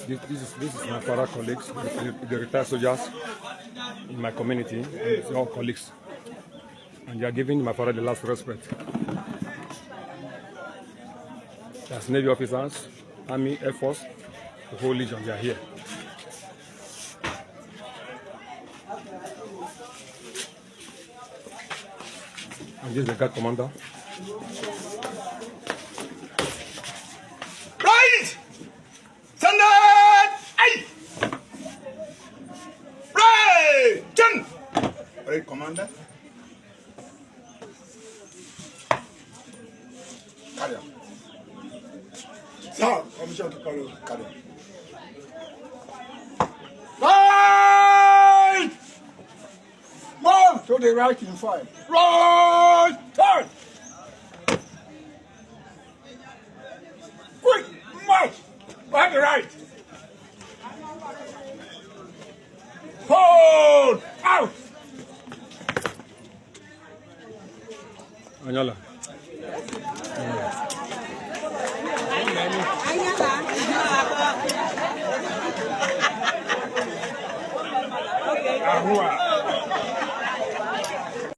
This is my father colleagues, the retired soldiers in my community, and all colleagues, and they are giving my father the last respect. As Navy officers, Army, Air Force, the whole legion, they are here. And this is the guard commander. Right! Standard! Aye! Right! Turn! Right, commander. Carry on. Sir, commission to carry on. Carry on. Right! Move to the right in 5. Right! Turn! Quick! March! Back the right! Hold! Out! Anyala. Ahua!